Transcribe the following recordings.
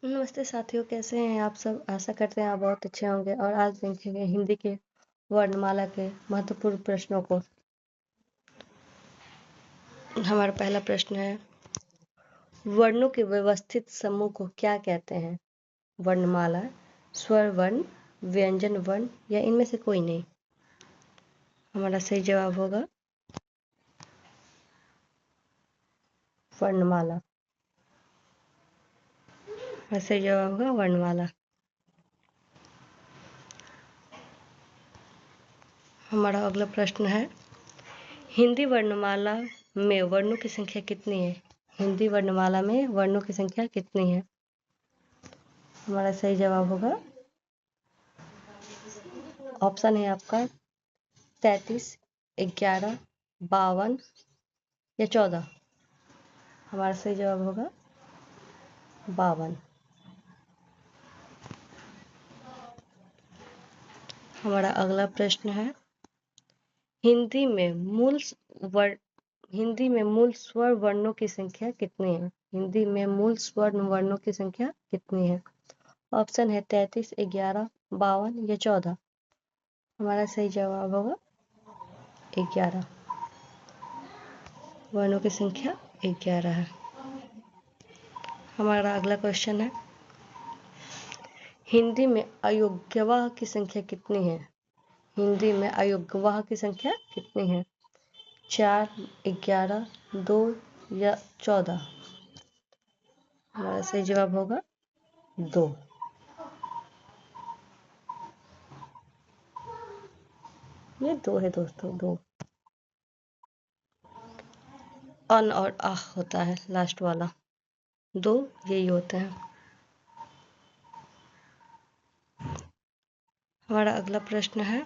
नमस्ते साथियों, कैसे हैं आप सब। आशा करते हैं आप बहुत अच्छे होंगे। और आज देखेंगे हिंदी के वर्णमाला के महत्वपूर्ण प्रश्नों को। हमारा पहला प्रश्न है, वर्णों के व्यवस्थित समूह को क्या कहते हैं। वर्णमाला, स्वर वर्ण, व्यंजन वर्ण या इनमें से कोई नहीं। हमारा सही जवाब होगा वर्णमाला। सही जवाब होगा वर्णमाला। हमारा अगला प्रश्न है, हिंदी वर्णमाला में वर्णों की संख्या कितनी है। हिंदी वर्णमाला में वर्णों की संख्या कितनी है। हमारा सही जवाब होगा, ऑप्शन है आपका 33, 11, 52 या 14। हमारा सही जवाब होगा 52। हमारा अगला प्रश्न है, हिंदी में मूल स्वर वर्णों की संख्या कितनी है। हिंदी में मूल स्वर वर्णों की संख्या कितनी है। ऑप्शन है 33, 11, 52 या 14। हमारा सही जवाब होगा 11। वर्णों की संख्या 11 है। हमारा अगला क्वेश्चन है, हिंदी में अयोग्यवाह की संख्या कितनी है। हिंदी में अयोग्यवाह की संख्या कितनी है। 4, 11, 2 या 14। हमारा सही जवाब होगा 2। ये 2 है दोस्तों, 2। अन और आह होता है लास्ट वाला, 2 यही होते हैं। हमारा अगला प्रश्न है,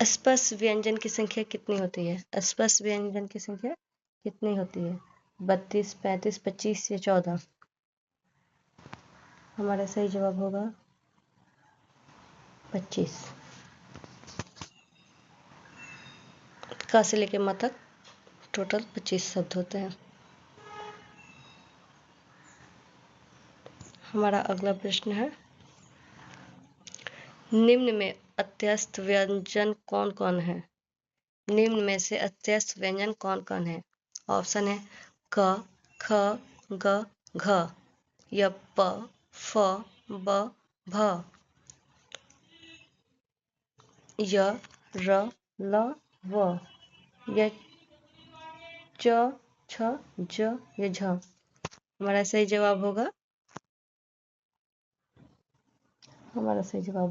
स्पर्श व्यंजन की संख्या कितनी होती है। स्पर्श व्यंजन की संख्या कितनी होती है। 32, 35, 25 या 14। हमारा सही जवाब होगा 25। क से लेके म तक टोटल 25 शब्द होते हैं। हमारा अगला प्रश्न है, निम्न में अत्यस्त व्यंजन कौन कौन है। निम्न में से अत्यस्त व्यंजन कौन कौन है। ऑप्शन है क, ख, ग, घ या प, फ, ब, भ य, र, ल, व या च, छ, ज या झ। हमारा सही जवाब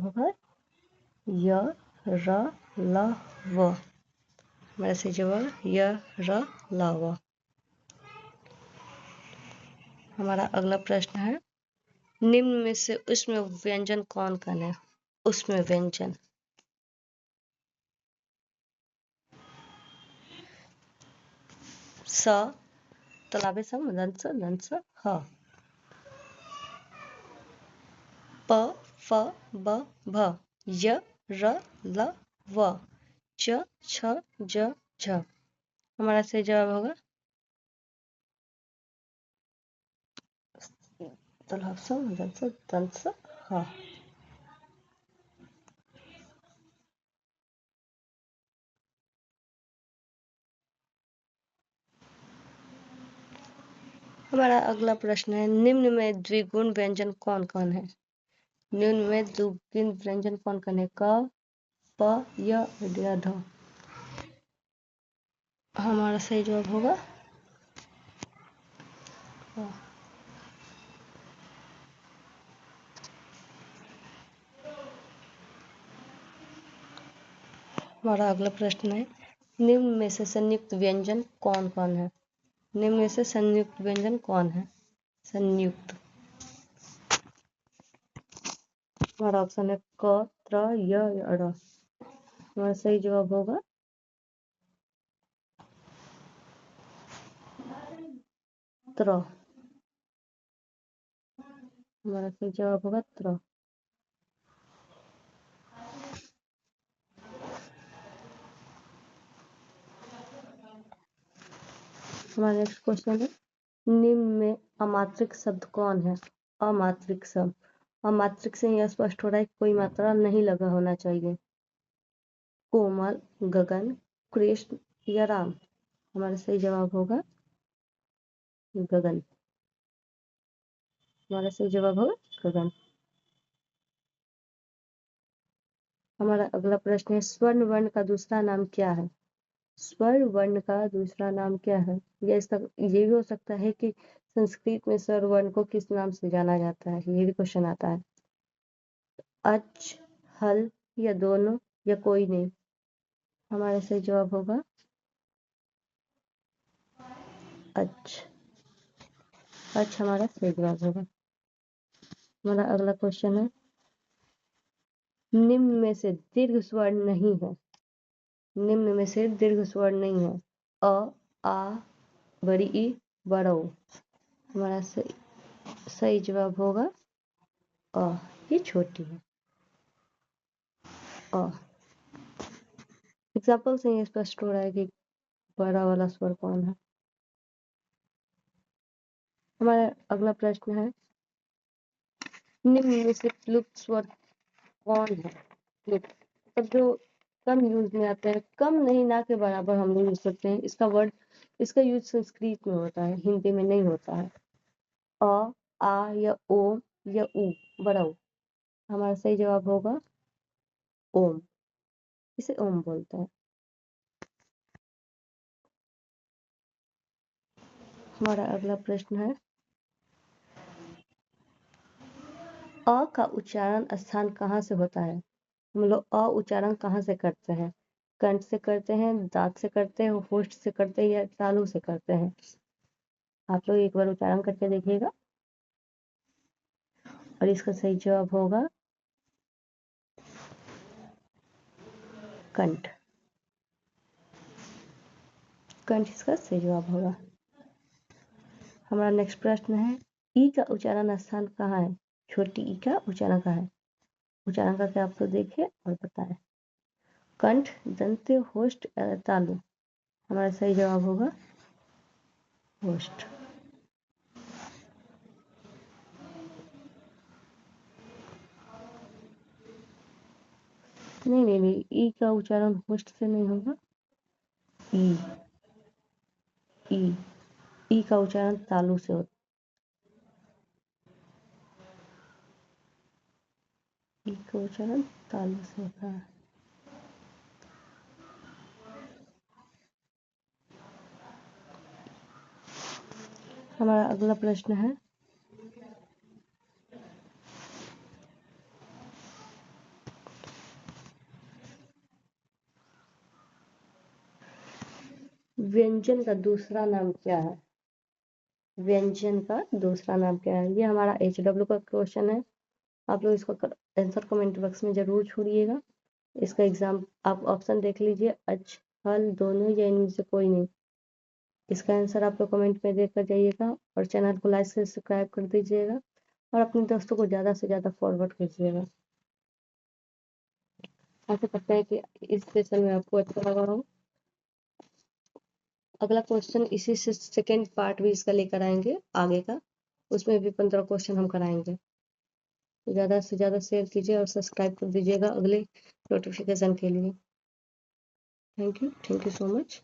होगा य, र, ल, व। हमारा सही जवाब य, र, ल, व। हमारा अगला प्रश्न है, निम्न में से उसमें व्यंजन कौन कौन है। उसमें व्यंजन स, तालाबे सम, दंस, ह। प, फ, ब, भ य, र, ल, व च, छ, ज, झ। हमारा सही जवाब होगा तालाब सम, दंस, ह। हमारा अगला प्रश्न है, निम्न में द्विगुण व्यंजन कौन कौन है। निम्न में द्विगुण व्यंजन कौन कौन है। क, प, य, ध। हमारा सही जवाब होगा हमारा अगला प्रश्न है, निम्न में से संयुक्त व्यंजन कौन कौन है। निम्न में से संयुक्त व्यंजन कौन है। संयुक्त हमारा ऑप्शन है क, त्र, य, र। हमारा सही जवाब होगा त्र। हमारा सही जवाब होगा त्र। हमारा नेक्स्ट क्वेश्चन है, निम्न में अमात्रिक शब्द कौन है? अमात्रिक शब्द, अमात्रिक से यह स्पष्ट हो रहा है कि कोई मात्रा नहीं लगा होना चाहिए। कोमल, गगन, कृष्ण या राम? हमारा सही जवाब होगा गगन। हमारा सही जवाब होगा गगन। हमारा अगला प्रश्न है, स्वर्ण वर्ण का दूसरा नाम क्या है? स्वर्ण वर्ण का दूसरा नाम क्या है? या इसका ये भी हो सकता है कि संस्कृत में स्वर्ण वर्ण को किस नाम से जाना जाता है, ये भी क्वेश्चन आता है। अच, हल या दोनों या कोई नहीं? हमारा सही जवाब होगा अच। अच हमारा सही जवाब होगा। हमारा अगला क्वेश्चन है, निम्न में से दीर्घ स्वर्ण नहीं है। निम्न में से दीर्घ स्वर्ण नहीं है। अ, आ, बड़ी ई, बड़ा ओ। हमारा सही जवाब होगा अ। ये छोटी है अ। एग्जाम्पल से ये स्पष्ट हो रहा है कि बड़ा वाला स्वर कौन है। हमारा अगला प्रश्न है, निम्न में से लुप्त स्वर कौन है? लुप्त मतलब जो कम यूज में आते हैं, कम नहीं ना के बराबर हम लोग यूज करते हैं। इसका वर्ड, इसका यूज संस्कृत में होता है, हिंदी में नहीं होता है। अ, आ या ओ या उ, बड़ा उ। हमारा सही जवाब होगा ओम। इसे ओम बोलते हैं। हमारा अगला प्रश्न है, अ का उच्चारण स्थान कहाँ से होता है? हम लोग अ उच्चारण कहाँ से करते हैं? कंठ से करते हैं, दांत से करते हैं, होठ से करते हैं या तालू से करते हैं? आप लोग एक बार उच्चारण करके देखिएगा। और इसका सही जवाब होगा कंठ। कंठ इसका सही जवाब होगा। हमारा नेक्स्ट प्रश्न है, ई का उच्चारण स्थान कहाँ है? छोटी ई का उच्चारण कहाँ है? उच्चारण करके आप लोग देखिए और बताएं। कंठ, दंत, होष्ठ, तालु? हमारा सही जवाब होगा होष्ठ। नहीं, ई का उच्चारण होष्ठ से नहीं होगा। ई ई ई का उच्चारण तालु से होता है। ई का उच्चारण तालु से होता है। हमारा अगला प्रश्न है, व्यंजन का दूसरा नाम क्या है? व्यंजन का दूसरा नाम क्या है? ये हमारा HW का क्वेश्चन है। आप लोग इसका आंसर कमेंट बॉक्स में जरूर छोड़िएगा। इसका एग्जाम आप ऑप्शन देख लीजिए, अच, हल, दोनों या इनमें से कोई नहीं। इसका आंसर आप लोग कमेंट में देकर जाइएगा और चैनल को लाइक से सब्सक्राइब कर दीजिएगा और अपने दोस्तों को ज़्यादा से ज़्यादा फॉरवर्ड कीजिएगा। आशा करते हैं कि इस सेशन में आपको अच्छा लगा हो। अगला क्वेश्चन इसी से सेकेंड पार्ट भी इसका लेकर आएंगे आगे का, उसमें भी 15 क्वेश्चन हम कराएंगे। तो ज़्यादा से ज़्यादा शेयर कीजिए और सब्सक्राइब कर दीजिएगा अगले नोटिफिकेशन के लिए। Thank you so much.